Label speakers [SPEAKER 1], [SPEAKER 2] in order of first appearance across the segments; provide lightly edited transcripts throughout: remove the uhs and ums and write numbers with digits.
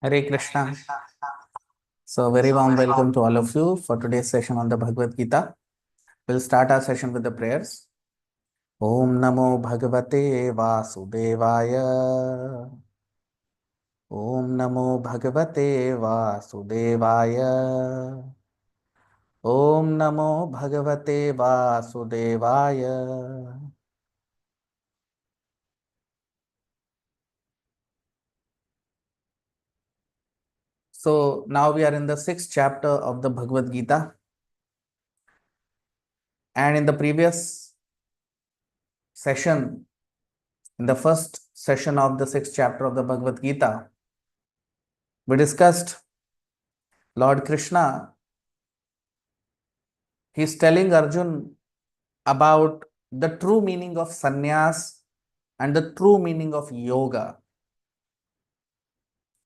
[SPEAKER 1] Hare Krishna. So, very warm welcome to all of you for today's session on the Bhagavad Gita. We'll start our session with the prayers. Om Namo Bhagavate Vasudevaya. Om Namo Bhagavate Vasudevaya. Om Namo Bhagavate Vasudevaya. So, now we are in the 6th chapter of the Bhagavad Gita. And in the previous session, in the first session of the 6th chapter of the Bhagavad Gita, we discussed Lord Krishna. He's telling Arjun about the true meaning of sannyas and the true meaning of yoga.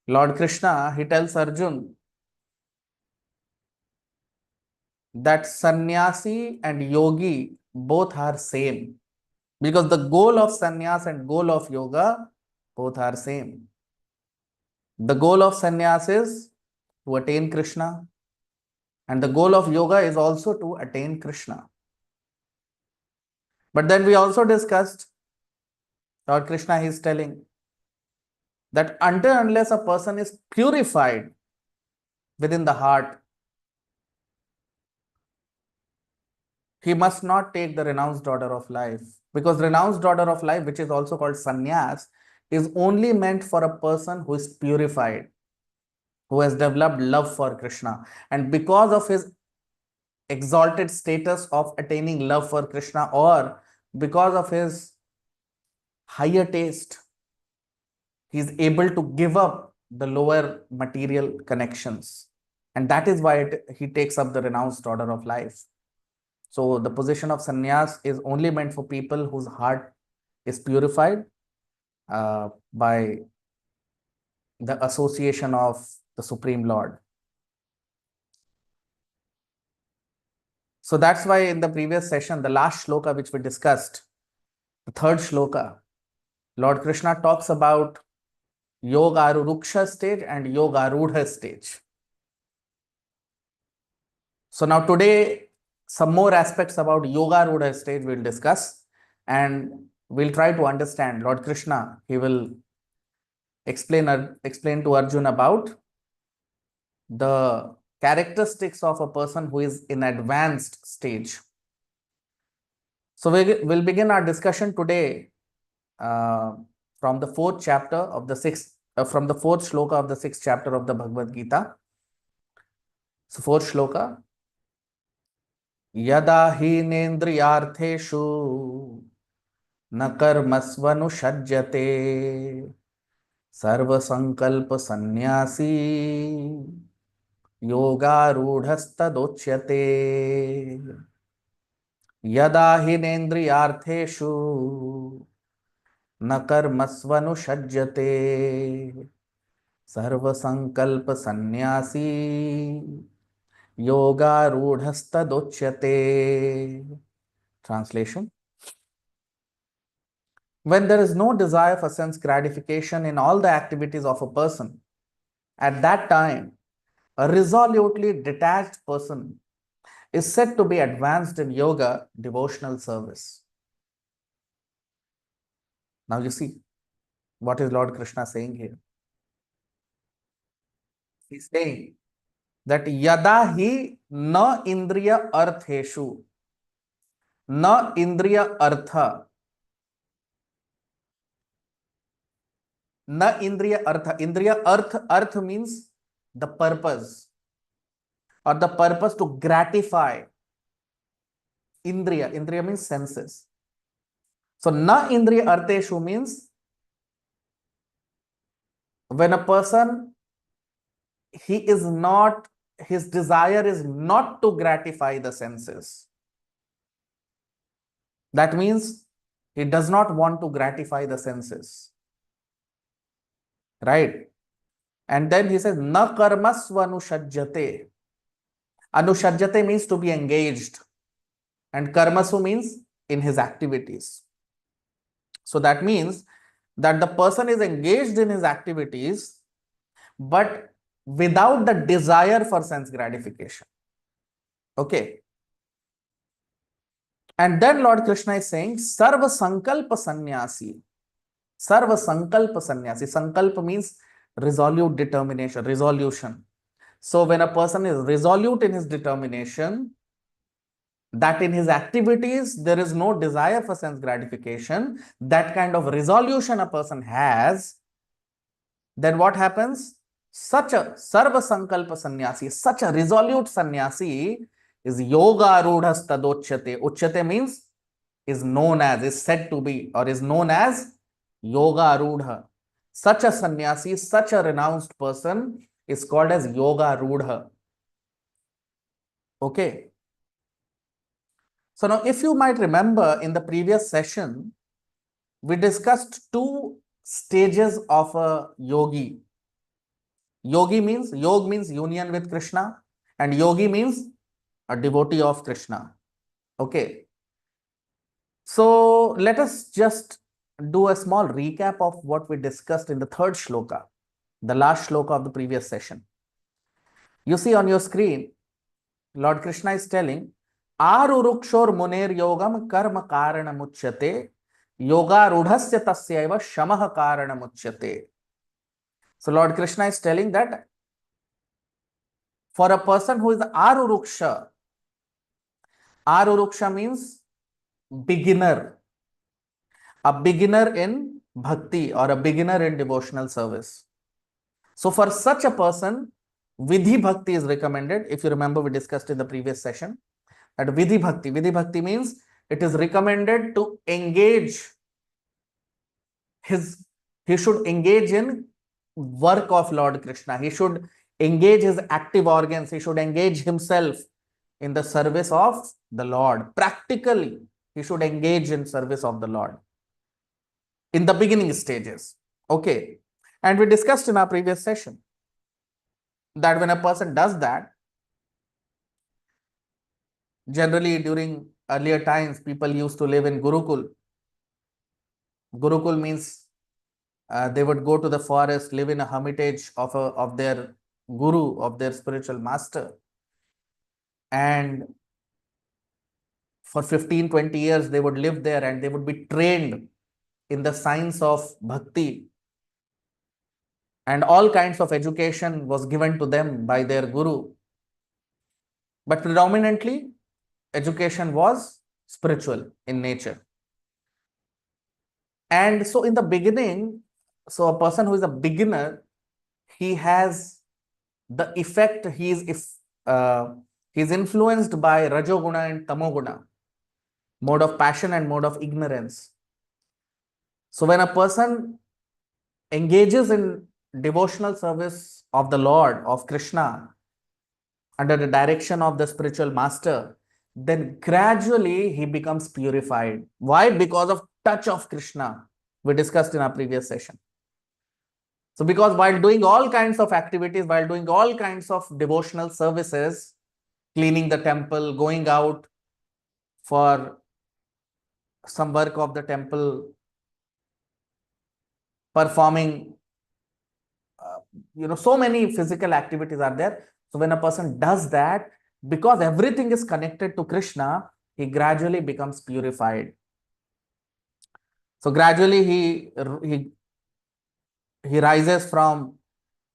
[SPEAKER 1] Lord Krishna, he tells Arjun that sannyasi and yogi both are same, because the goal of sannyas and goal of yoga both are same. The goal of sannyas is to attain Krishna, and the goal of yoga is also to attain Krishna. But then we also discussed, Lord Krishna is telling that unless a person is purified within the heart, he must not take the renounced order of life, because renounced order of life, which is also called sannyas, is only meant for a person who is purified, who has developed love for Krishna. And because of his exalted status of attaining love for Krishna, or because of his higher taste, he is able to give up the lower material connections. And that is why he takes up the renounced order of life. So the position of sannyas is only meant for people whose heart is purified by the association of the Supreme Lord. So that's why in the previous session, the last shloka which we discussed, the third shloka, Lord Krishna talks about Yoga Aruruksha stage and Yoga Arudha stage. So now today, some more aspects about Yoga Arudha stage we'll discuss, and we'll try to understand. Lord Krishna, he will explain to Arjuna about the characteristics of a person who is in advanced stage. So we'll begin our discussion today from the fourth chapter of the from the fourth shloka of the 6th chapter of the Bhagavad Gita. So fourth shloka. Yada hinendriyartheshu na karmasvanusajjate sarva sankalpa sannyasi yoga rudhastadochyate. Yada hinendriyartheshu na karmasvanusajjate sarva sankalpa sannyasi yoga rudhastadochyate. Translation. When there is no desire for sense gratification in all the activities of a person, at that time, a resolutely detached person is said to be advanced in yoga devotional service. Now you see, what is Lord Krishna saying here? He's saying that yada hi na indriya artheshu, na indriya artha, na indriya artha. Indriya arth means the purpose, or the purpose to gratify. Indriya means senses. So na indriya artheshu means when a person, his desire is not to gratify the senses. That means he does not want to gratify the senses. Right? And then he says, na karmasvanushajjate. Anushajjate means to be engaged, and karmasu means in his activities. So that means that the person is engaged in his activities, but without the desire for sense gratification. Okay. And then Lord Krishna is saying, Sarva Sankalpa Sannyasi. Sarva Sankalpa Sannyasi. Sankalpa means resolute determination, resolution. So when a person is resolute in his determination, that in his activities there is no desire for sense gratification, that kind of resolution a person has, then what happens? Such a Sarva Sankalpa Sannyasi, such a resolute sannyasi is Yoga Rudhas Tadochyate. Uchyate means is known as, is said to be, or is known as Yoga Rudha. Such a sannyasi, such a renounced person is called as Yoga Rudha. Okay. So now, if you might remember in the previous session, we discussed two stages of a yogi. Yogi means, yog means union with Krishna, and yogi means a devotee of Krishna. Okay. So let us just do a small recap of what we discussed in the third shloka, the last shloka of the previous session. You see on your screen, Lord Krishna is telling, Arurukshor muner yogam karma karanamuchyate, yoga rudhasya tasyaiva shamah karanamuchyate. So Lord Krishna is telling that for a person who is Aruruksha, Aruruksha means beginner, a beginner in bhakti or a beginner in devotional service. So for such a person, Vidhi Bhakti is recommended. If you remember, we discussed in the previous session that Vidhi Bhakti means it is recommended to engage he should engage in work of Lord Krishna. He should engage his active organs. He should engage himself in the service of the Lord. Practically, he should engage in service of the Lord in the beginning stages. Okay. And we discussed in our previous session that when a person does that, generally during earlier times, people used to live in Gurukul. Gurukul means they would go to the forest, live in a hermitage of their guru, of their spiritual master. And for 15, 20 years, they would live there and they would be trained in the science of bhakti. And all kinds of education was given to them by their guru. But predominantly, education was spiritual in nature. And so in the beginning, so a person who is a beginner, he has the effect, he is influenced by Rajoguna and Tamoguna, mode of passion and mode of ignorance. So when a person engages in devotional service of the Lord, of Krishna, under the direction of the spiritual master, then gradually he becomes purified. Why? Because of touch of Krishna, we discussed in our previous session. So because while doing all kinds of activities, while doing all kinds of devotional services, cleaning the temple, going out for some work of the temple, performing, so many physical activities are there. So when a person does that, because everything is connected to Krishna, he gradually becomes purified. So gradually he rises from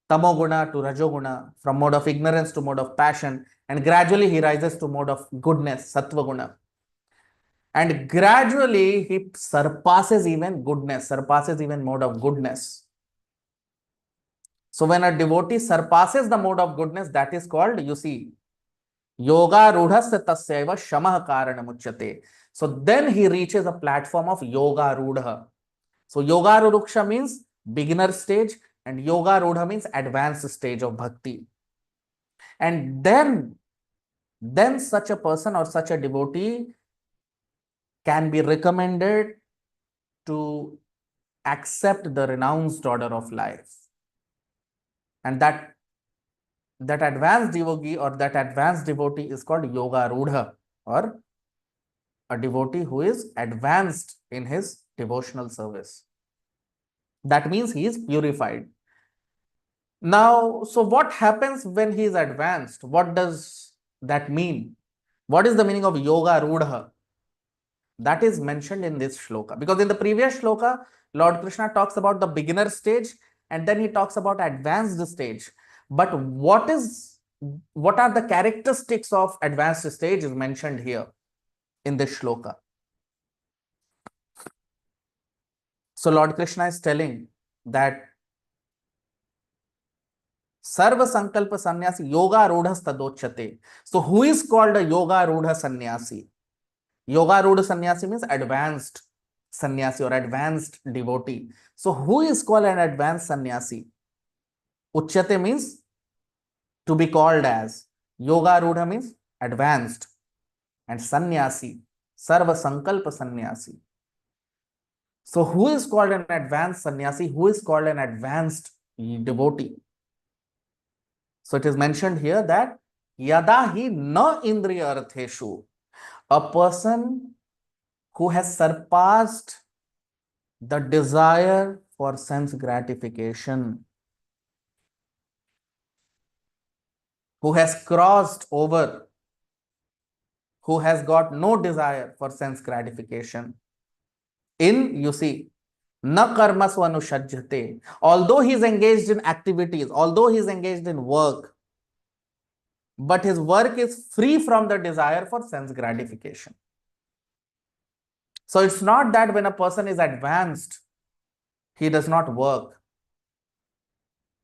[SPEAKER 1] tamoguna to rajoguna, from mode of ignorance to mode of passion, and gradually he rises to mode of goodness, sattva-guna. And gradually he surpasses even goodness, surpasses even mode of goodness. So when a devotee surpasses the mode of goodness, that is called, you see, yoga rudhasya tasyaiva shamah karanamuchyate. So then he reaches a platform of yoga rudha. So yoga ruruksha means beginner stage and yoga rudha means advanced stage of bhakti. And then such a person or such a devotee can be recommended to accept the renounced order of life. And that advanced devotee or that advanced devotee is called yoga rudha, or a devotee who is advanced in his devotional service. That means he is purified. Now, so what happens when he is advanced? What does that mean? What is the meaning of yoga rudha? That is mentioned in this shloka, because in the previous shloka, Lord Krishna talks about the beginner stage and then he talks about advanced stage. But what are the characteristics of advanced stage is mentioned here in this shloka. So Lord Krishna is telling that Sarva Sankalpa Sannyasi Yoga Rudhas Tadochate. So who is called a Yoga Rudha Sannyasi? Yoga Rudha Sannyasi means advanced sannyasi or advanced devotee. So who is called an advanced sannyasi? Uchyate means to be called as. Yoga Rudha means advanced. And sannyasi, Sarva Sankalpa Sannyasi. So who is called an advanced sannyasi? Who is called an advanced devotee? So it is mentioned here that yada hi na indriya artheshu, a person who has surpassed the desire for sense gratification, who has crossed over, who has got no desire for sense gratification. You see, na karmasva anushajyate, although he is engaged in activities, although he is engaged in work, but his work is free from the desire for sense gratification. So it's not that when a person is advanced, he does not work.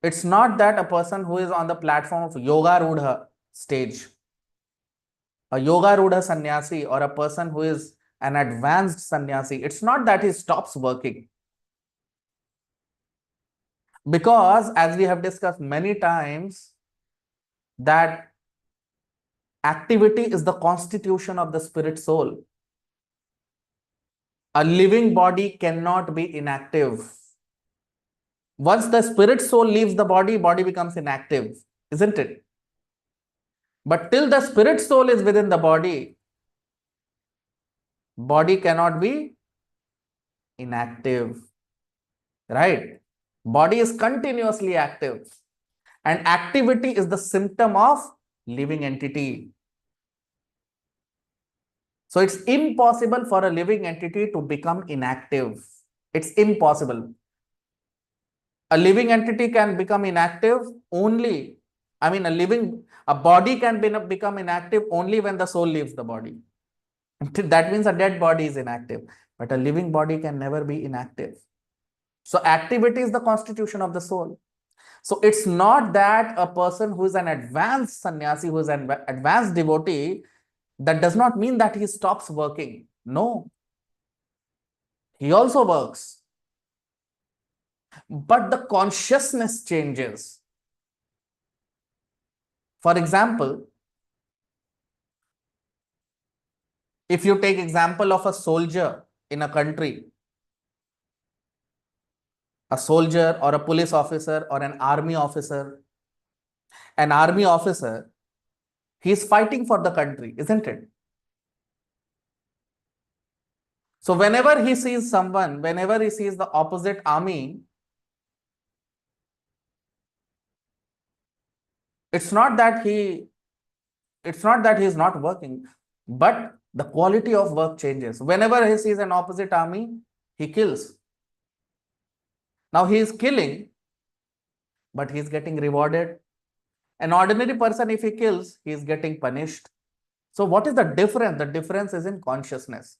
[SPEAKER 1] It's not that a person who is on the platform of Yoga Rudha stage, a Yoga Rudha sannyasi or a person who is an advanced sannyasi, it's not that he stops working. Because as we have discussed many times, that activity is the constitution of the spirit soul. A living body cannot be inactive. Once the spirit soul leaves the body, body becomes inactive, isn't it? But till the spirit soul is within the body, body cannot be inactive, right? Body is continuously active, and activity is the symptom of living entity. So it's impossible for a living entity to become inactive. It's impossible. A living entity can become inactive only, a body can become inactive only when the soul leaves the body. That means a dead body is inactive, but a living body can never be inactive. So activity is the constitution of the soul. So it's not that a person who is an advanced sannyasi, who is an advanced devotee, that does not mean that he stops working. No, he also works. But the consciousness changes. For example, if you take example of a soldier in a country, a soldier or a police officer or an army officer, he is fighting for the country, isn't it? So whenever he sees someone, whenever he sees the opposite army, it's not that he is not working, but the quality of work changes. Whenever he sees an opposite army, he kills. Now he is killing, but he is getting rewarded. An ordinary person, if he kills, he is getting punished. So what is the difference? The difference is in consciousness.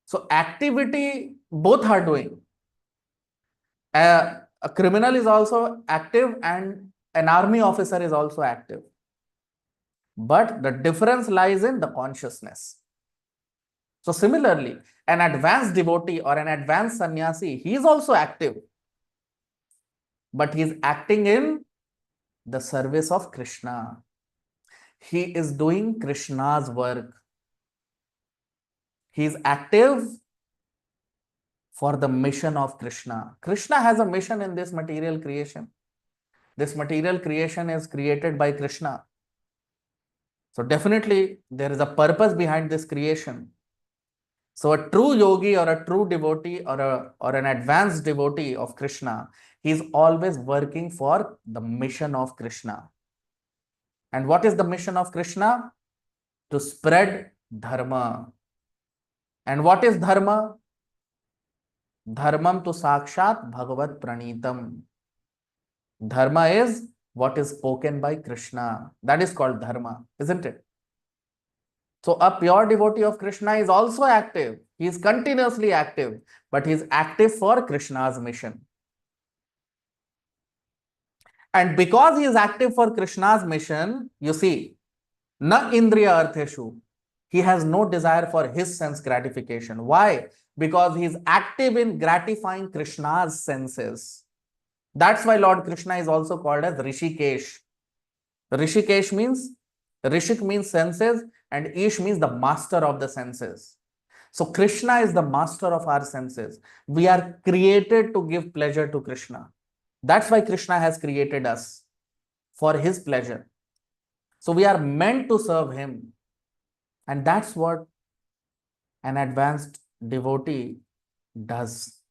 [SPEAKER 1] So activity, both are doing. A criminal is also active and an army officer is also active. But the difference lies in the consciousness. So similarly, an advanced devotee or an advanced sannyasi, he is also active, but he is acting in the service of Krishna. He is doing Krishna's work. He is active for the mission of Krishna. Krishna has a mission in this material creation. This material creation is created by Krishna. So definitely there is a purpose behind this creation. So a true yogi or a true devotee or an advanced devotee of Krishna, He is always working for the mission of Krishna. And what is the mission of Krishna? To spread dharma. And what is dharma? Dharmam tu sakshat bhagavat pranitam. Dharma is what is spoken by Krishna. That is called dharma, isn't it? So a pure devotee of Krishna is also active. He is continuously active, but he is active for Krishna's mission. And because he is active for Krishna's mission, you see, na indriya artheshu, he has no desire for his sense gratification. Why? Because he is active in gratifying Krishna's senses. That's why Lord Krishna is also called as Rishikesh. Rishikesh means, Rishik means senses, and Ish means the master of the senses. So Krishna is the master of our senses. We are created to give pleasure to Krishna. That's why Krishna has created us, for his pleasure. So we are meant to serve him. And that's what an advanced devotee does.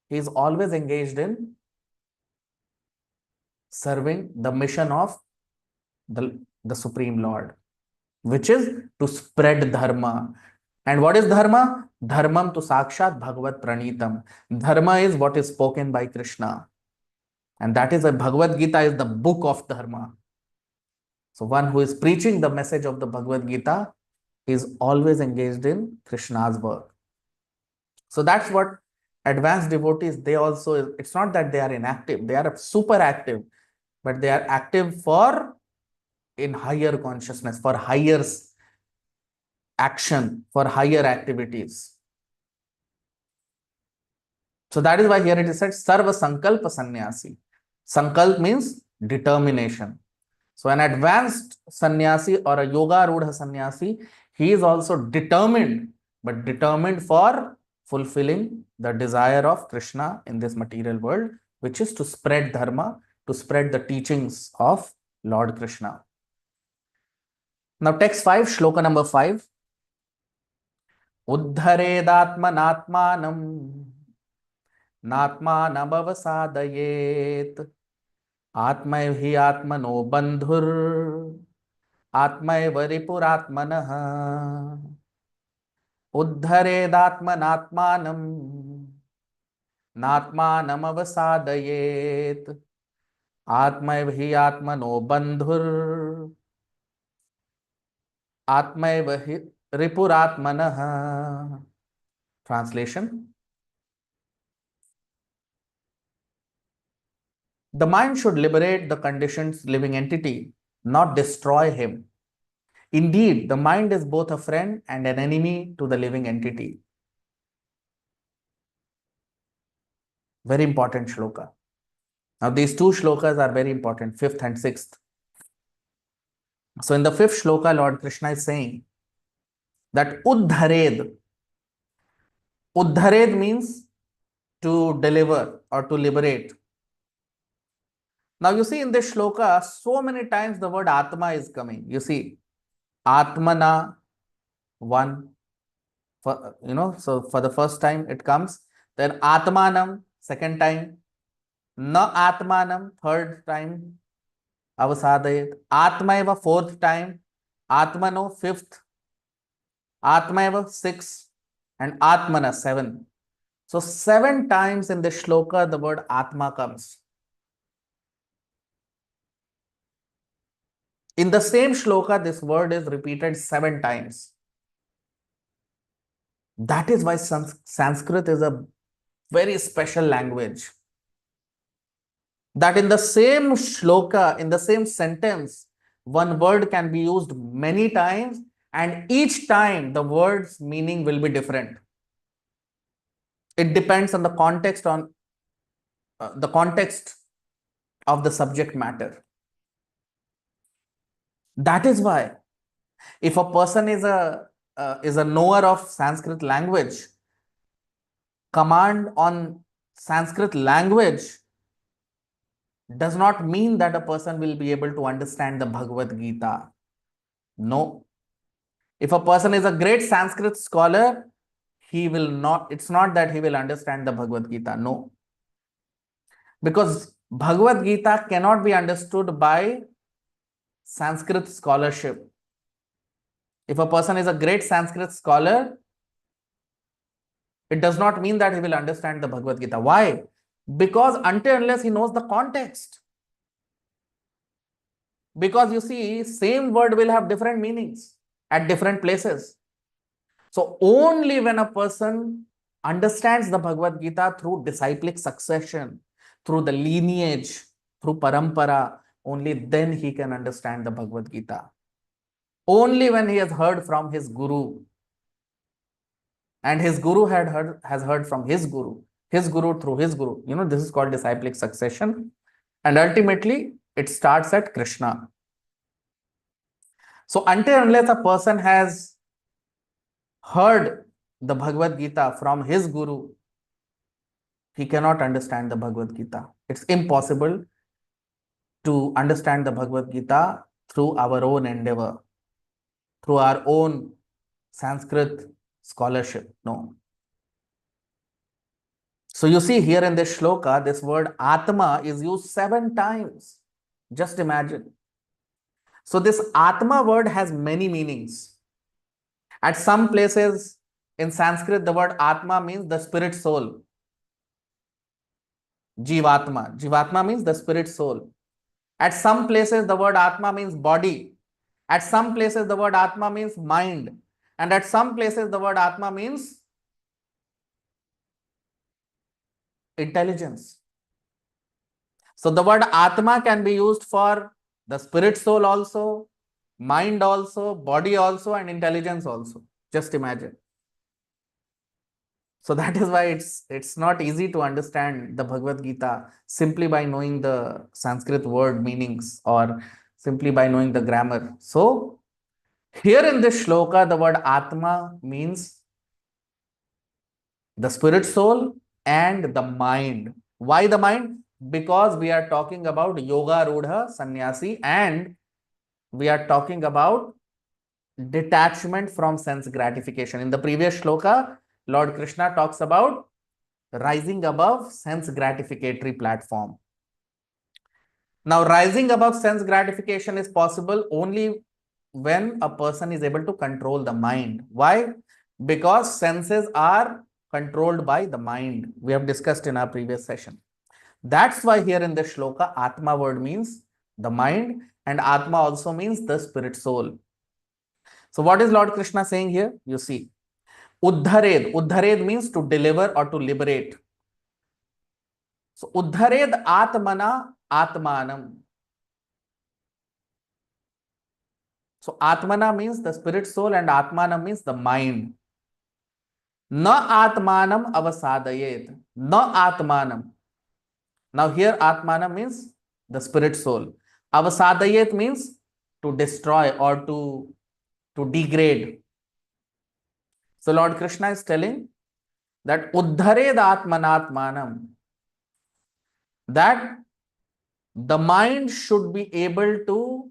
[SPEAKER 1] He is always engaged in serving the mission of the Supreme Lord, which is to spread dharma. And what is dharma? Dharmam tu sakshat bhagavat pranitam. Dharma is what is spoken by Krishna. And that is why Bhagavad Gita is the book of dharma. So one who is preaching the message of the Bhagavad Gita is always engaged in Krishna's work. So that's what advanced devotees, they also, it's not that they are inactive, they are super active, but they are active for in higher consciousness, for higher action, for higher activities. So that is why here it is said Sarva Sankalpa Sannyasi. Sankalp means determination. So an advanced sannyasi or a yoga rudha sannyasi, he is also determined, but determined for fulfilling the desire of Krishna in this material world, which is to spread dharma, to spread the teachings of Lord Krishna. Now text 5, shloka number 5. Uddharedatmanatmanam natmanamavasadayet atmaiv hi atmano bandhur atmaiv ripuratmanah uddharedatmanatmanam natmanamavasadayet atmaiv hi atmano bandhur atmaiv hi ripuratmanah. Translation: the mind should liberate the conditioned living entity, not destroy him. Indeed, the mind is both a friend and an enemy to the living entity. Very important shloka. Now, these two shlokas are very important, 5th and 6th. So, in the 5th shloka, Lord Krishna is saying that Uddhared means to deliver or to liberate. Now, you see in this shloka, so many times the word Atma is coming. You see, Atmana, one, so for the first time it comes. Then Atmanam, second time. Na Atmanam, third time. Avasadayet. Atmaiva, fourth time. Atmano, fifth. Atmaiva, sixth. And Atmana, 7. So 7 times in this shloka the word Atma comes. In the same shloka, this word is repeated 7 times. That is why Sanskrit is a very special language. That in the same shloka, in the same sentence, one word can be used many times, and each time the word's meaning will be different. It depends on the context, of the subject matter. That is why if a person is a knower of Sanskrit language, command on Sanskrit language does not mean that a person will be able to understand the Bhagavad Gita. No. If a person is a great Sanskrit scholar, he will not, it's not that he will understand the Bhagavad Gita. No. Because Bhagavad Gita cannot be understood by Sanskrit scholarship. If a person is a great Sanskrit scholar, it does not mean that he will understand the Bhagavad Gita. Why? Because until unless he knows the context. Because you see, same word will have different meanings at different places. So only when a person understands the Bhagavad Gita through disciplic succession, through the lineage, through parampara, only then he can understand the Bhagavad Gita. Only when he has heard from his guru, and his guru has heard from his guru through his guru. This is called disciplic succession, and ultimately it starts at Krishna. So until unless a person has heard the Bhagavad Gita from his guru, he cannot understand the Bhagavad Gita. It's impossible to understand the Bhagavad Gita through our own endeavor, through our own Sanskrit scholarship. No. So you see here in this shloka, this word Atma is used 7 times. Just imagine. So this Atma word has many meanings. At some places in Sanskrit, the word Atma means the spirit soul. Jivatma. Jivatma means the spirit soul. At some places, the word Atma means body. At some places, the word Atma means mind. And at some places, the word Atma means intelligence. So the word Atma can be used for the spirit soul also, mind also, body also, and intelligence also. Just imagine. So that is why it's not easy to understand the Bhagavad Gita simply by knowing the Sanskrit word meanings or simply by knowing the grammar. So here in this shloka, the word Atma means the spirit soul and the mind. Why the mind? Because we are talking about Yoga Rudha Sannyasi, and we are talking about detachment from sense gratification. In the previous shloka, Lord Krishna talks about rising above sense gratificatory platform. Now, rising above sense gratification is possible only when a person is able to control the mind. Why? Because senses are controlled by the mind. We have discussed in our previous session. That's why here in the shloka, Atma word means the mind, and Atma also means the spirit soul. So what is Lord Krishna saying here? You see, Uddhared. Uddhared means to deliver or to liberate. So Uddhared Atmana Atmanam. So Atmana means the spirit soul and Atmanam means the mind. Na Atmanam avasadayet. Na Atmanam. Now here Atmanam means the spirit soul. Avasadayet means to destroy or to degrade. So Lord Krishna is telling that Uddhared Atmanatmanam, that the mind should be able to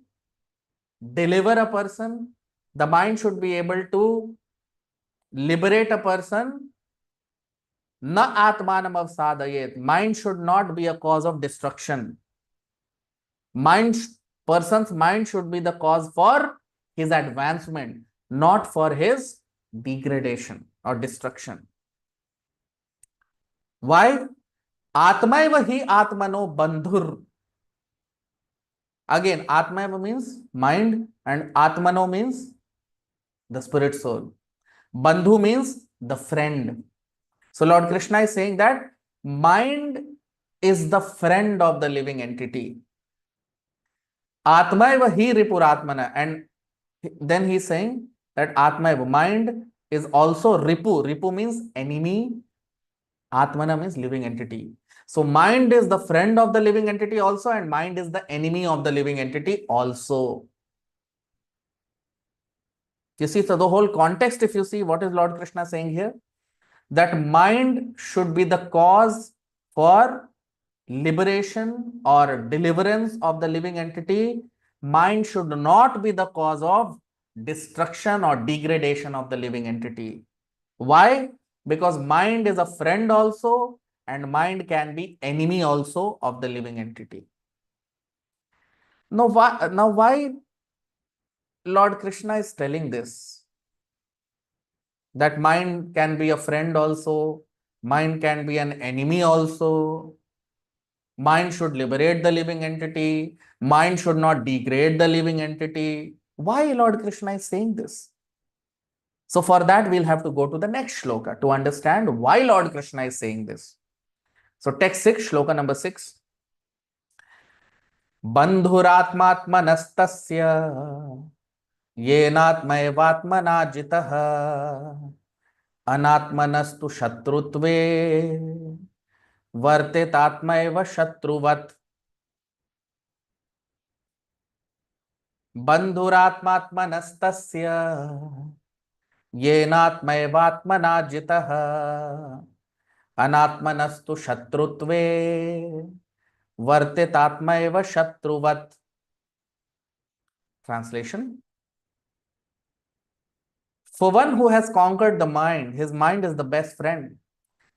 [SPEAKER 1] deliver a person, the mind should be able to liberate a person. Na Atmanam avsadayet. Mind should not be a cause of destruction. Person's mind should be the cause for his advancement, not for his degradation or destruction. Why? Atmaiva hi atmano bandhur. Again, Atmaiva means mind and Atmano means the spirit soul. Bandhu means the friend. So Lord Krishna is saying that mind is the friend of the living entity. Atmaiva hi ripuratmana. And then he is saying that Atmaiva, mind, is also Ripu. Ripu means enemy. Atmana means living entity. So mind is the friend of the living entity also, and mind is the enemy of the living entity also. You see, so the whole context, if you see, what is Lord Krishna saying here? That mind should be the cause for liberation or deliverance of the living entity. Mind should not be the cause of destruction or degradation of the living entity. Why? Because mind is a friend also, and mind can be enemy also of the living entity. Now why Lord Krishna is telling this? That mind can be a friend also, mind can be an enemy also. Mind should liberate the living entity. Mind should not degrade the living entity. Why Lord Krishna is saying this? So for that, we'll have to go to the next shloka to understand why Lord Krishna is saying this. So text 6, shloka number 6. Bandhuratmatmanastasya yenatmaivatmana jitah anatmanastu shatrutve vartetatmaiva shatruvat. Bandhuratmatmanastasya येनात्मैवात्मना जितः अनात्मनस्तु शत्रुत्वे वर्तितात्मैव शत्रुवत्. Translation: for one who has conquered the mind, his mind is the best friend.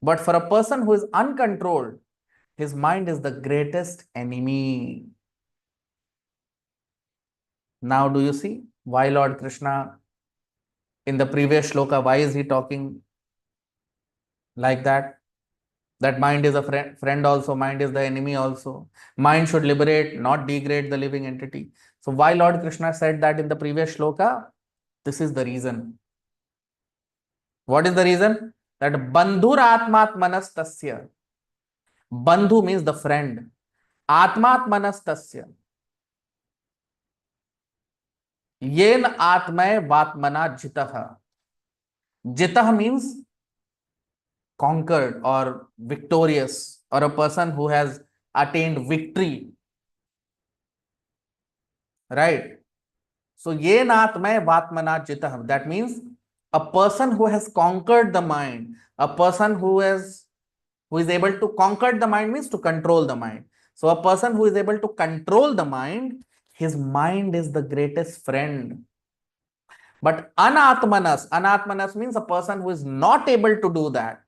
[SPEAKER 1] But for a person who is uncontrolled, his mind is the greatest enemy. Now do you see why Lord Krishna in the previous shloka, why is he talking like that? That mind is a friend also, mind is the enemy also. Mind should liberate, not degrade the living entity. So why Lord Krishna said that in the previous shloka? This is the reason. What is the reason? That bandhur atmatmanastasya. Bandhu means the friend. Atmatmanastasya. Yen atmay vatmana jitah. Jitah means conquered or victorious, or a person who has attained victory. Right? So, yenatmay vatmana jitah. That means a person who has conquered the mind, a person who is able to conquer the mind means to control the mind. So, a person who is able to control the mind, his mind is the greatest friend. But anatmanas means a person who is not able to do that,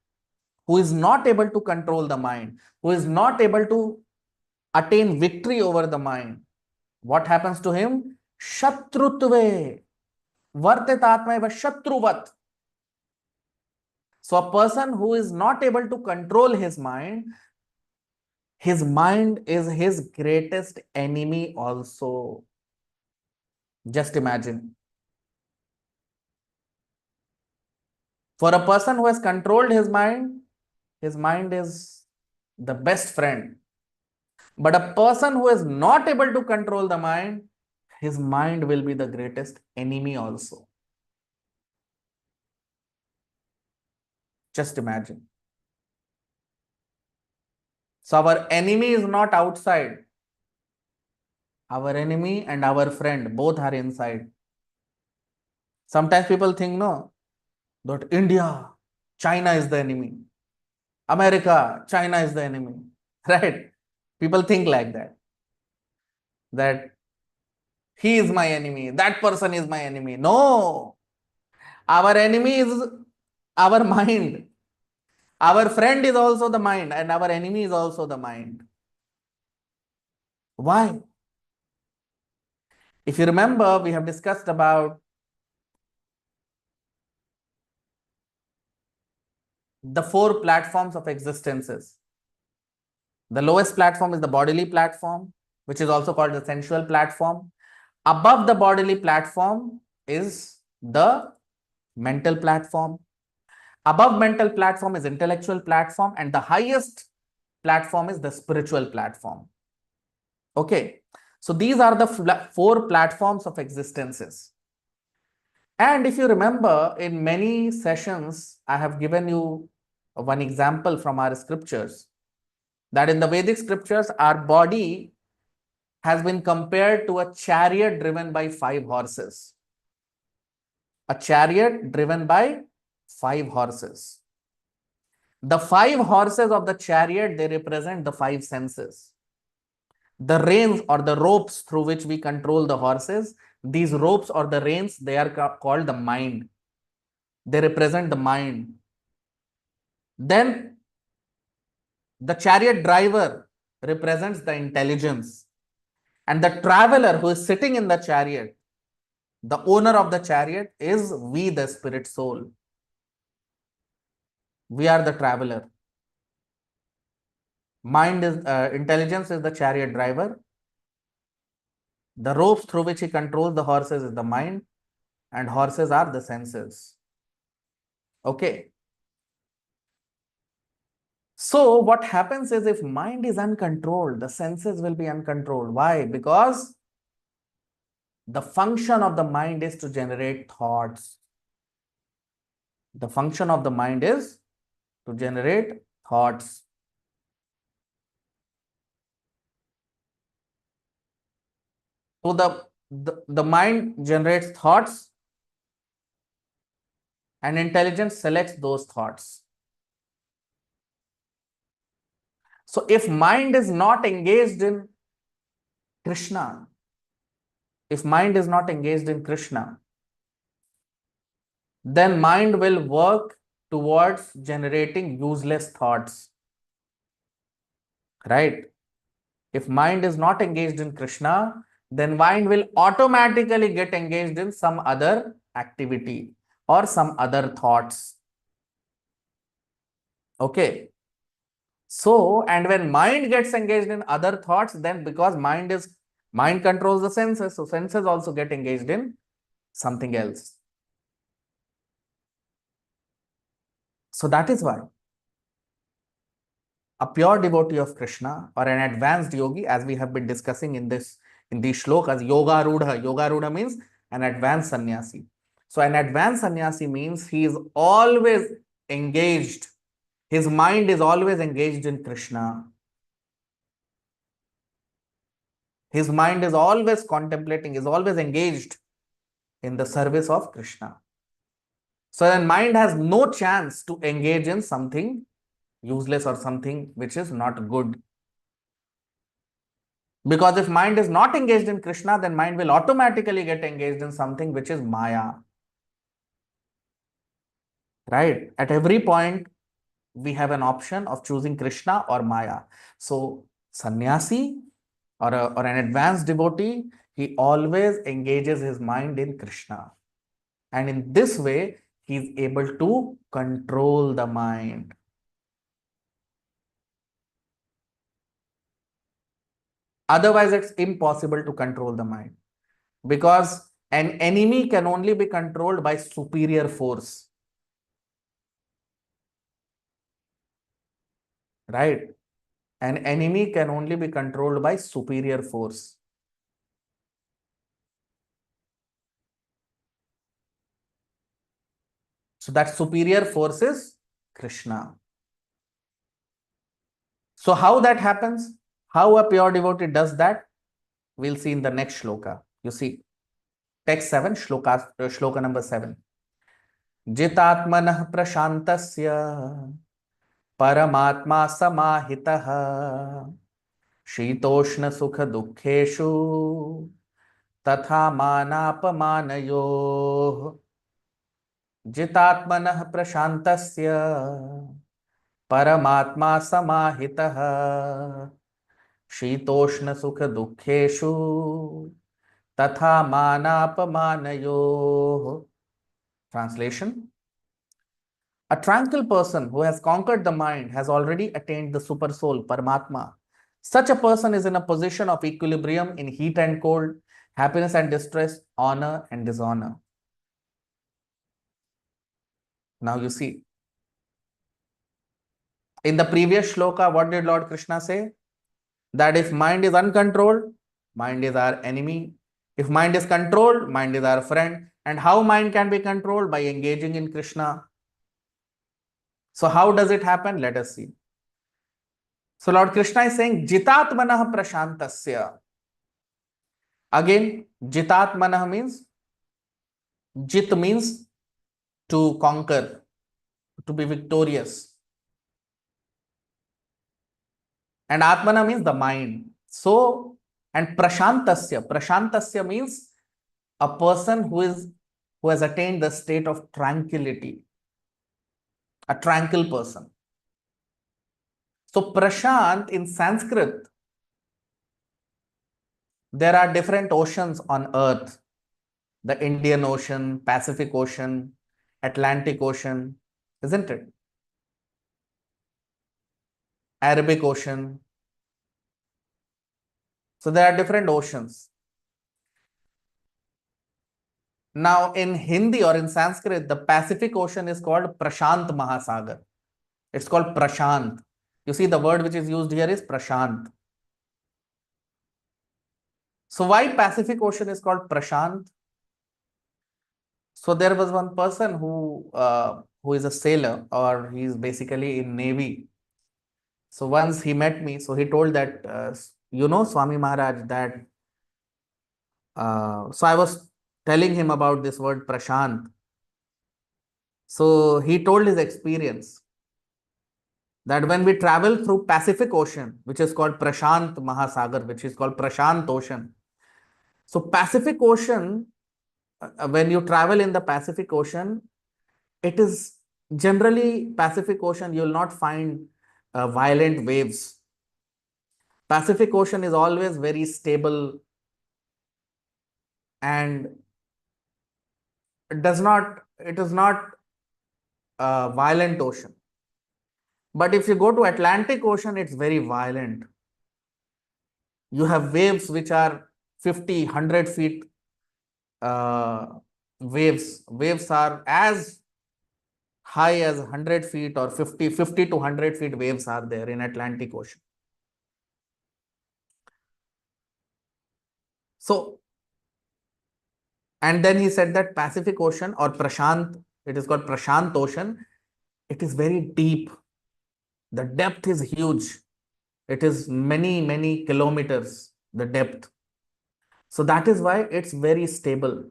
[SPEAKER 1] who is not able to control the mind, who is not able to attain victory over the mind. What happens to him? Shatrutve. Vartitatmaiva shatruvat. So a person who is not able to control his mind is his greatest enemy also. Just imagine. For a person who has controlled his mind is the best friend. But a person who is not able to control the mind, his mind will be the greatest enemy also. Just imagine. So our enemy is not outside. Our enemy and our friend both are inside. Sometimes people think, no, that India, China is the enemy. America, China is the enemy. Right? People think like that. That he is my enemy, that person is my enemy. No. Our enemy is our mind. Our friend is also the mind, and our enemy is also the mind. Why? If you remember, we have discussed about the 4 platforms of existences. The lowest platform is the bodily platform, which is also called the sensual platform. Above the bodily platform is the mental platform. Above mental platform is intellectual platform, and the highest platform is the spiritual platform. Okay. So these are the 4 platforms of existences. And if you remember, in many sessions, I have given you one example from our scriptures, that in the Vedic scriptures, our body has been compared to a chariot driven by 5 horses. A chariot driven by 5 horses. The 5 horses of the chariot, they represent the 5 senses. The reins or the ropes through which we control the horses, these ropes or the reins, they are called the mind. They represent the mind. Then The chariot driver represents the intelligence, and the traveler who is sitting in the chariot, the owner of the chariot, is we, the spirit soul. We are the traveler. Intelligence is the chariot driver. The ropes through which he controls the horses is the mind, and horses are the senses. Okay. So what happens is, if mind is uncontrolled, the senses will be uncontrolled. Why? Because the function of the mind is to generate thoughts. The function of the mind is to generate thoughts. So the mind generates thoughts, and intelligence selects those thoughts. So if mind is not engaged in Krishna, if mind is not engaged in Krishna, then mind will work towards generating useless thoughts. Right? If mind is not engaged in Krishna, then mind will automatically get engaged in some other activity or some other thoughts. Okay. So, and when mind gets engaged in other thoughts, then because mind controls the senses, so senses also get engaged in something else. So that is why a pure devotee of Krishna or an advanced yogi, as we have been discussing in these shlokas, yoga rudha means an advanced sannyasi. So an advanced sannyasi means he is always engaged. His mind is always engaged in Krishna. His mind is always contemplating, is always engaged in the service of Krishna. So then mind has no chance to engage in something useless or something which is not good. Because if mind is not engaged in Krishna, then mind will automatically get engaged in something which is Maya. Right? At every point, we have an option of choosing Krishna or Maya. So, sannyasi or an advanced devotee, he always engages his mind in Krishna. And in this way, he is able to control the mind. Otherwise, it's impossible to control the mind, because an enemy can only be controlled by superior force. Right? An enemy can only be controlled by superior force. So that superior force is Krishna. So how that happens? How a pure devotee does that? We'll see in the next shloka. You see, text 7, shloka number 7. Jitatmanah prashantasya paramatma samahitah शीतोष्ण सुख दुखेषु तथा मानापमानयोः जितात्मनः प्रशान्तस्य परमात्मा समाहितः शीतोष्ण सुख दुखेषु तथा मानापमानयोः. Translation: a tranquil person who has conquered the mind has already attained the super soul, Paramatma. Such a person is in a position of equilibrium in heat and cold, happiness and distress, honor and dishonor. Now you see, in the previous shloka, what did Lord Krishna say? That if mind is uncontrolled, mind is our enemy. If mind is controlled, mind is our friend. And how mind can be controlled? By engaging in Krishna. So how does it happen? Let us see. So Lord Krishna is saying, Jitatmanah prashantasya. Again, Jitatmanah means, Jit means to conquer, to be victorious. And Atmana means the mind. So, and Prashantasya means a person who has attained the state of tranquility, a tranquil person. So Prashant in Sanskrit, there are different oceans on earth. The Indian Ocean, Pacific Ocean, Atlantic Ocean, isn't it? Arabic Ocean. So there are different oceans. Now in Hindi or in Sanskrit, the Pacific Ocean is called Prashant Mahasagar. It's called Prashant. You see, the word which is used here is Prashant. So why Pacific Ocean is called Prashant? So there was one person who is a sailor, or he's basically in Navy. So once he met me, so he told that, Swami Maharaj, that, so I was telling him about this word Prashant. So he told his experience that when we travel through Pacific Ocean, which is called Prashant Mahasagar, which is called Prashant Ocean. So Pacific Ocean, when you travel in the Pacific Ocean, it is generally Pacific Ocean, you will not find violent waves. Pacific Ocean is always very stable, and it is not a violent ocean. But if you go to Atlantic Ocean, it's very violent. You have waves which are 50, 100 feet waves. Waves are as high as 100 feet, or 50 to 100 feet waves are there in Atlantic Ocean. So, and then he said that Pacific Ocean, or Prashant, it is called Prashant Ocean, it is very deep. The depth is huge. It is many, many kilometers, the depth. So that is why it's very stable.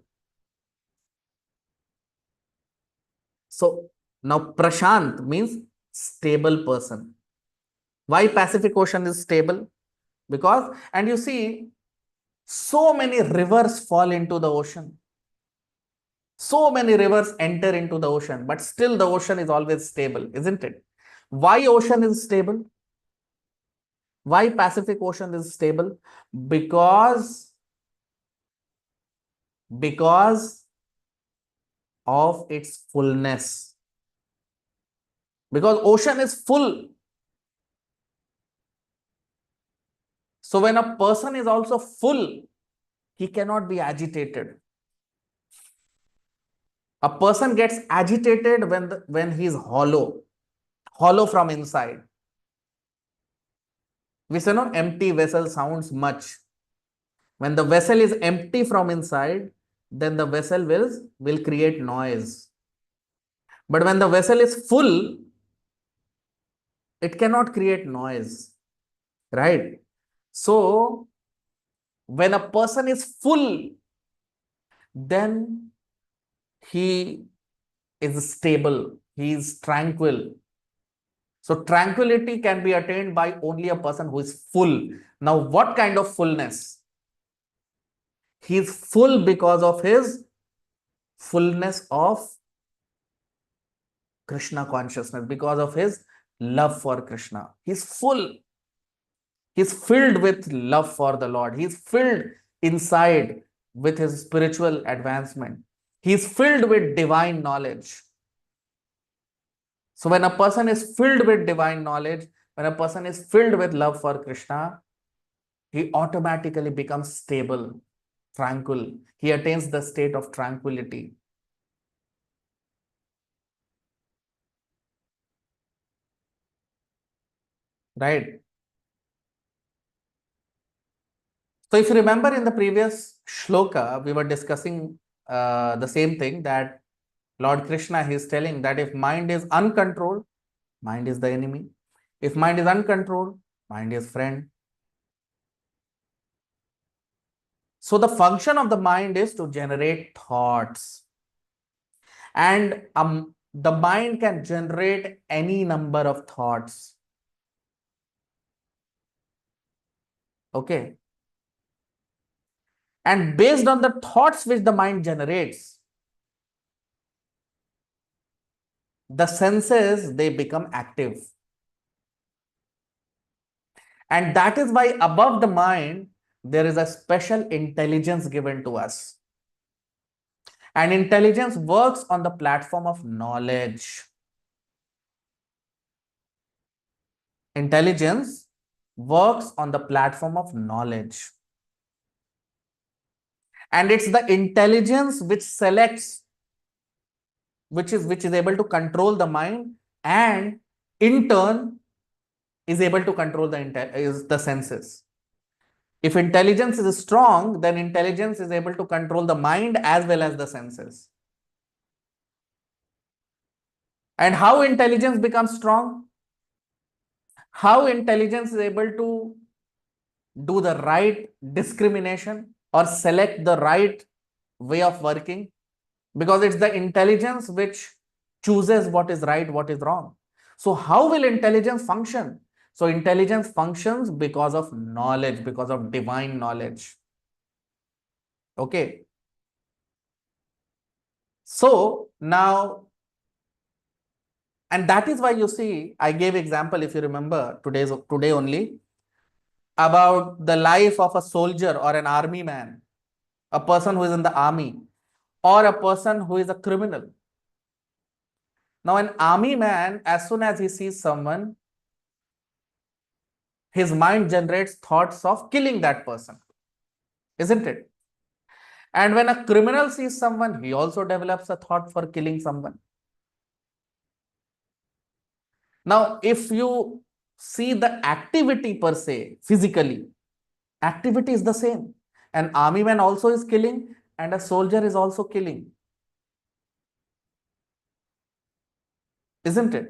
[SPEAKER 1] So now Prashant means stable person. Why Pacific Ocean is stable? Because, and you see, so many rivers fall into the ocean. So many rivers enter into the ocean, but still the ocean is always stable, isn't it? Why ocean is stable? Why Pacific Ocean is stable? Because of its fullness. Because ocean is full. So when a person is also full, he cannot be agitated. A person gets agitated when he is hollow from inside. We say, no, empty vessel sounds much. When the vessel is empty from inside, then the vessel will create noise. But when the vessel is full, it cannot create noise, right? So when a person is full, then he is stable, he is tranquil. So tranquility can be attained by only a person who is full. Now, what kind of fullness? He is full because of his fullness of Krishna consciousness, because of his love for Krishna. He's full. He's filled with love for the Lord. He's filled inside with his spiritual advancement. He's filled with divine knowledge. So when a person is filled with divine knowledge, when a person is filled with love for Krishna, he automatically becomes stable, tranquil. He attains the state of tranquility. Right? So if you remember in the previous shloka, we were discussing the same thing, that Lord Krishna, he is telling that if mind is uncontrolled, mind is the enemy. If mind is uncontrolled, mind is friend. So the function of the mind is to generate thoughts. And the mind can generate any number of thoughts. Okay. And based on the thoughts which the mind generates, the senses, they become active. And that is why above the mind, there is a special intelligence given to us. And intelligence works on the platform of knowledge. Intelligence works on the platform of knowledge. And it's the intelligence which selects, which is able to control the mind, and in turn is able to control the senses. If intelligence is strong, then intelligence is able to control the mind as well as the senses. And how intelligence becomes strong? How intelligence is able to do the right discrimination or select the right way of working? Because it's the intelligence which chooses what is right, what is wrong. So how will intelligence function? So intelligence functions because of knowledge, because of divine knowledge. Okay. So now, and that is why you see, I gave example, if you remember, today only, about the life of a soldier or an army man, a person who is in the army, or a person who is a criminal. Now, an army man, as soon as he sees someone, his mind generates thoughts of killing that person, isn't it? And when a criminal sees someone, he also develops a thought for killing someone. Now, if you see the activity per se, physically, activity is the same. An army man also is killing and a soldier is also killing, isn't it?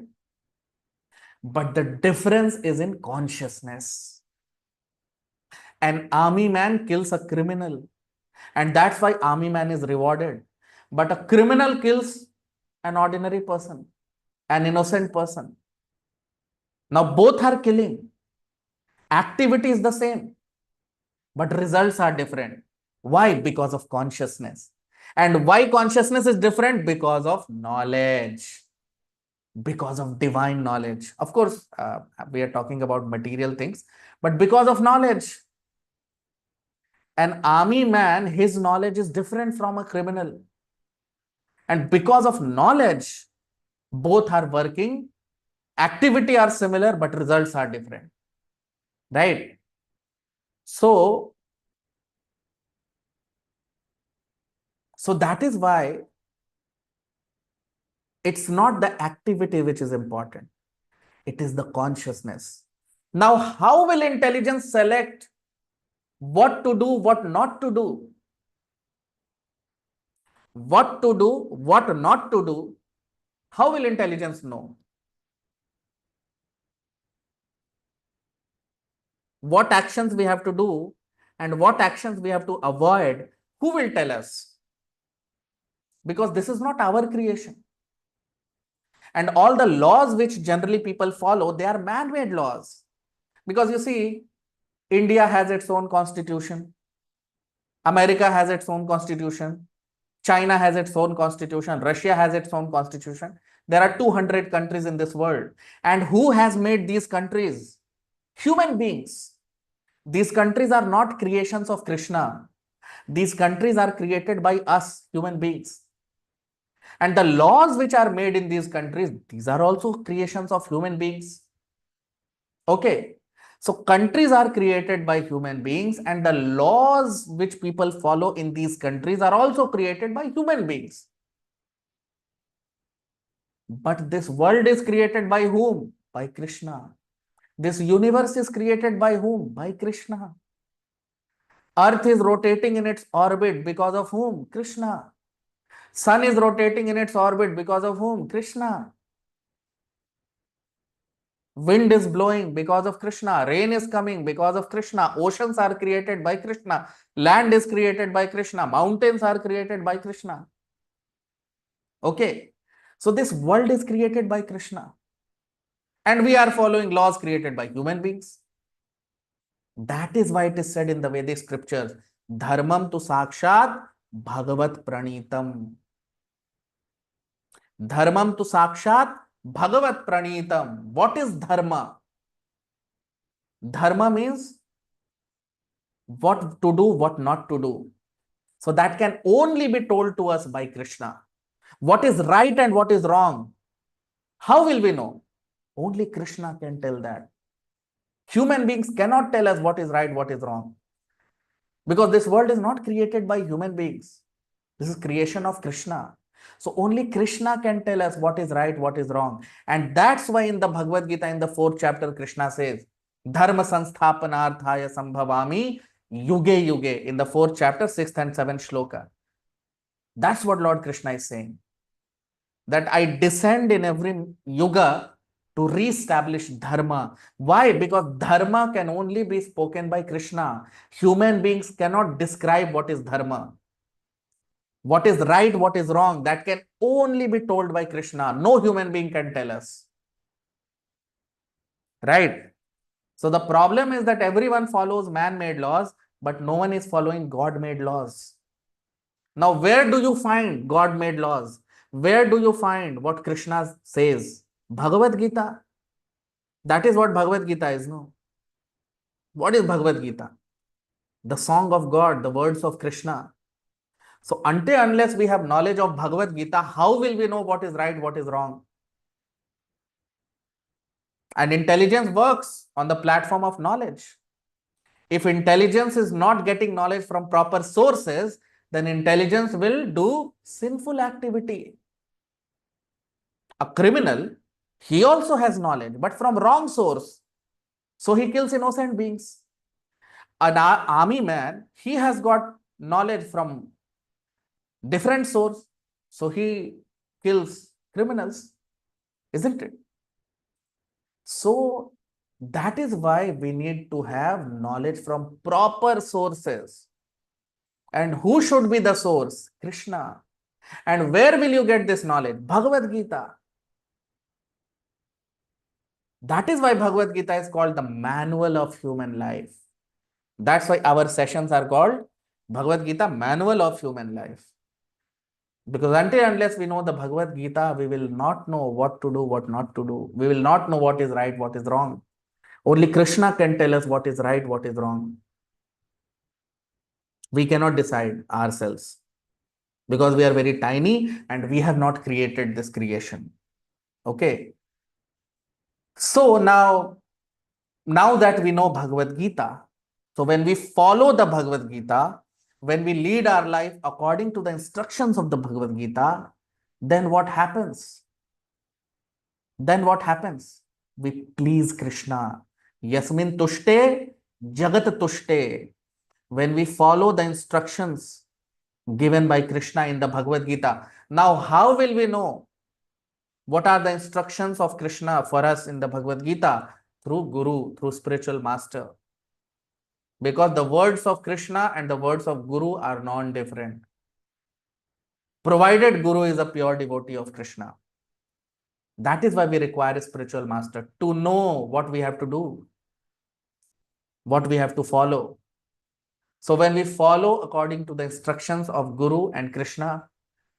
[SPEAKER 1] But the difference is in consciousness. An army man kills a criminal, and that's why army man is rewarded. But a criminal kills an ordinary person, an innocent person. Now both are killing. Activity is the same, but results are different. Why? Because of consciousness. And why consciousness is different? Because of knowledge, because of divine knowledge. Of course, we are talking about material things, but because of knowledge. An army man, his knowledge is different from a criminal. And because of knowledge, both are working. Activity are similar, but results are different. Right? So that is why it's not the activity which is important. It is the consciousness. Now, how will intelligence select what to do, what not to do? What to do, what not to do? How will intelligence know? What actions we have to do and what actions we have to avoid? Who will tell us? Because this is not our creation. And all the laws which generally people follow, they are man-made laws. Because you see, India has its own constitution. America has its own constitution. China has its own constitution. Russia has its own constitution. There are 200 countries in this world. And who has made these countries? Human beings. These countries are not creations of Krishna. These countries are created by us, human beings. And the laws which are made in these countries, these are also creations of human beings. Okay. So countries are created by human beings, and the laws which people follow in these countries are also created by human beings. But this world is created by whom? By Krishna. This universe is created by whom? By Krishna. Earth is rotating in its orbit because of whom? Krishna. Sun is rotating in its orbit because of whom? Krishna. Wind is blowing because of Krishna. Rain is coming because of Krishna. Oceans are created by Krishna. Land is created by Krishna. Mountains are created by Krishna. Okay. So this world is created by Krishna. And we are following laws created by human beings. That is why it is said in the Vedic scriptures, Dharmam tu sakshat Bhagavat pranitam. Dharmam tu sakshat Bhagavat pranitam. What is dharma? Dharma means what to do, what not to do. So that can only be told to us by Krishna. What is right and what is wrong? How will we know? Only Krishna can tell that. Human beings cannot tell us what is right, what is wrong. Because this world is not created by human beings. This is creation of Krishna. So only Krishna can tell us what is right, what is wrong. And that's why in the Bhagavad Gita, in the 4th chapter, Krishna says, Dharma sansthapanarthaya sambhavami yuge yuge, in the 4th chapter, 6th and 7th shloka. That's what Lord Krishna is saying. That I descend in every yuga to re-establish dharma. Why? Because dharma can only be spoken by Krishna. Human beings cannot describe what is dharma. What is right, what is wrong, that can only be told by Krishna. No human being can tell us. Right? So the problem is that everyone follows man-made laws, but no one is following God-made laws. Now, where do you find God-made laws? Where do you find what Krishna says? Bhagavad Gita. That is what Bhagavad Gita is, no? What is Bhagavad Gita? The song of God, the words of Krishna. So until unless we have knowledge of Bhagavad Gita, how will we know what is right, what is wrong? And intelligence works on the platform of knowledge. If intelligence is not getting knowledge from proper sources, then intelligence will do sinful activity. A criminal, he also has knowledge, but from wrong source. So he kills innocent beings. An army man, he has got knowledge from different source. So he kills criminals, isn't it? So that is why we need to have knowledge from proper sources. And who should be the source? Krishna. And where will you get this knowledge? Bhagavad Gita. That is why Bhagavad Gita is called the manual of human life. That's why our sessions are called Bhagavad Gita Manual of Human Life. Because until unless we know the Bhagavad Gita, we will not know what to do, what not to do. We will not know what is right, what is wrong. Only Krishna can tell us what is right, what is wrong. We cannot decide ourselves because we are very tiny and we have not created this creation. Okay. So now that we know Bhagavad Gita, so when we follow the Bhagavad Gita, when we lead our life according to the instructions of the Bhagavad Gita, then what happens? Then what happens? We please Krishna. Yasmin tushte, jagat tushte. When we follow the instructions given by Krishna in the Bhagavad Gita. Now, how will we know what are the instructions of Krishna for us in the Bhagavad Gita? Through Guru, through spiritual master. Because the words of Krishna and the words of Guru are non-different. Provided Guru is a pure devotee of Krishna. That is why we require a spiritual master to know what we have to do, what we have to follow. So when we follow according to the instructions of Guru and Krishna,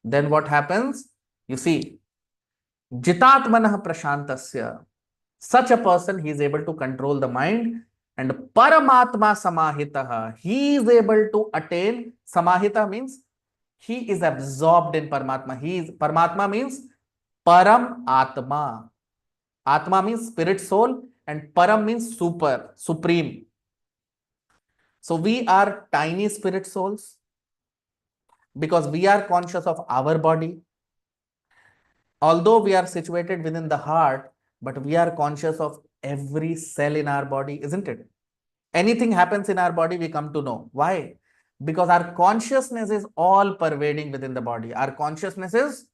[SPEAKER 1] then what happens? You see, Jitatmanah Prashantasya. Such a person, he is able to control the mind, and Paramatma Samahitaha. He is able to attain. Samahita means he is absorbed in Paramatma. Paramatma means Param Atma. Atma means spirit soul and Param means super, supreme. So we are tiny spirit souls because we are conscious of our body. Although we are situated within the heart, but we are conscious of every cell in our body, isn't it? Anything happens in our body, we come to know. Why? Because our consciousness is all pervading within the body. Our consciousness is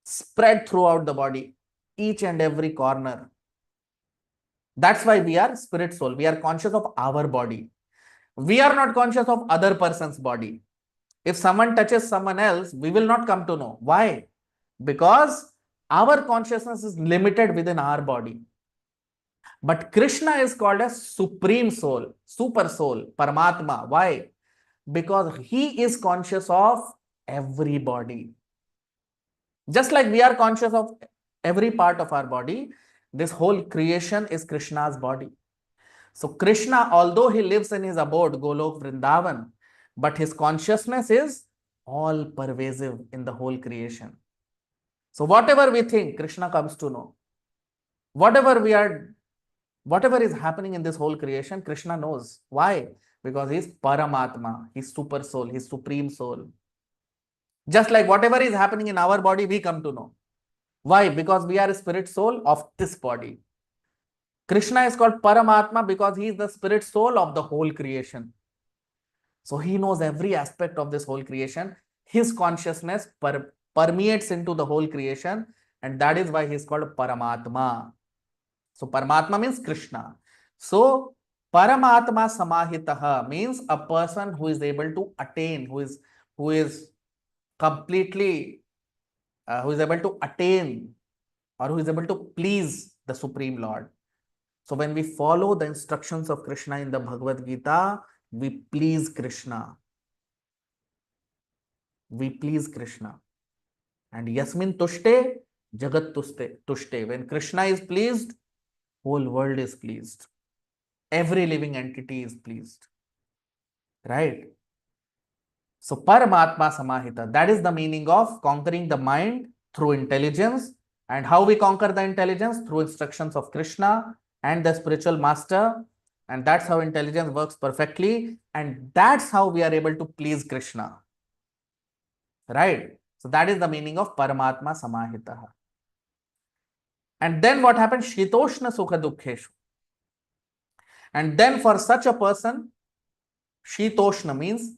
[SPEAKER 1] spread throughout the body, each and every corner. That's why we are spirit soul. We are conscious of our body. We are not conscious of other person's body. If someone touches someone else, we will not come to know. Why? Because our consciousness is limited within our body. But Krishna is called as supreme soul, super soul, Paramatma. Why? Because he is conscious of every body. Just like we are conscious of every part of our body, this whole creation is Krishna's body. So Krishna, although he lives in his abode, Golok Vrindavan, but his consciousness is all pervasive in the whole creation. So whatever we think, Krishna comes to know. Whatever is happening in this whole creation, Krishna knows. Why? Because he is Paramatma, his super soul, his supreme soul. Just like whatever is happening in our body, we come to know. Why? Because we are a spirit soul of this body. Krishna is called Paramatma because he is the spirit soul of the whole creation. So he knows every aspect of this whole creation. His consciousness permeates into the whole creation, and that is why he is called Paramatma. So Paramatma means Krishna. So Paramatma Samahitaha means a person who is able to attain, who is completely who is able to attain or who is able to please the Supreme Lord. So when we follow the instructions of Krishna in the Bhagavad Gita, we please Krishna. We please Krishna. And Yasmin Tushte, Jagat Tushte. When Krishna is pleased, whole world is pleased. Every living entity is pleased. Right? So Paramatma Samahita, that is the meaning of conquering the mind through intelligence. And how we conquer the intelligence? Through instructions of Krishna and the spiritual master. And that's how intelligence works perfectly. And that's how we are able to please Krishna. Right? So that is the meaning of Paramatma Samahita. And then what happens? Shitoshna Sukha Dukkheshu. And then for such a person, Shitoshna means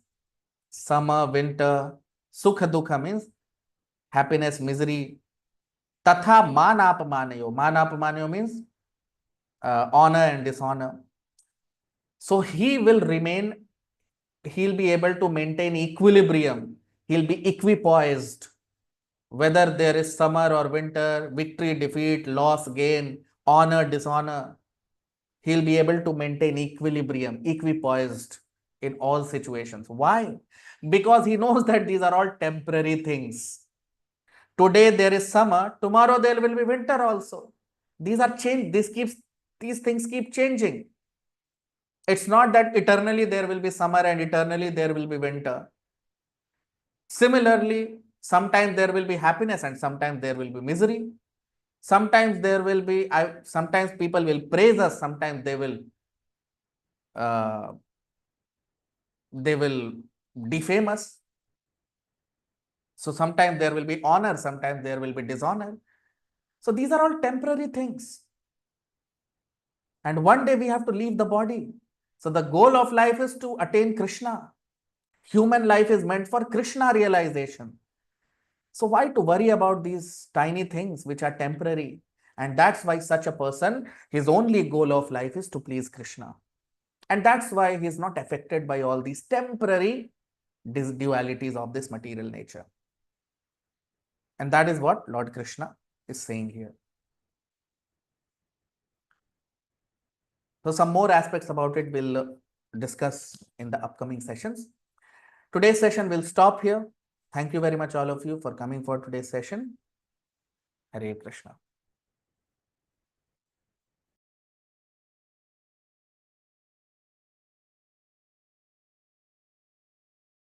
[SPEAKER 1] summer, winter, Sukha Dukha means happiness, misery. Tatha manapamanayo. Manapamanayo means honor and dishonor. So he will remain, he'll be able to maintain equilibrium. He'll be equipoised. Whether there is summer or winter, victory, defeat, loss, gain, honor, dishonor, he'll be able to maintain equilibrium, equipoised in all situations. Why? Because he knows that these are all temporary things. Today there is summer, tomorrow there will be winter also. These are change. These things keep changing. It's not that eternally there will be summer and eternally there will be winter. Similarly, sometimes there will be happiness and sometimes there will be misery. Sometimes there will be, sometimes people will praise us, sometimes they will defame us. So sometimes there will be honor, sometimes there will be dishonor. So these are all temporary things. And one day we have to leave the body. So the goal of life is to attain Krishna. Human life is meant for Krishna realization. So why to worry about these tiny things which are temporary? And that's why such a person, his only goal of life is to please Krishna. And that's why he is not affected by all these temporary dualities of this material nature. And that is what Lord Krishna is saying here. So some more aspects about it we'll discuss in the upcoming sessions. Today's session will stop here. Thank you very much all of you for coming for today's session. Hare Krishna.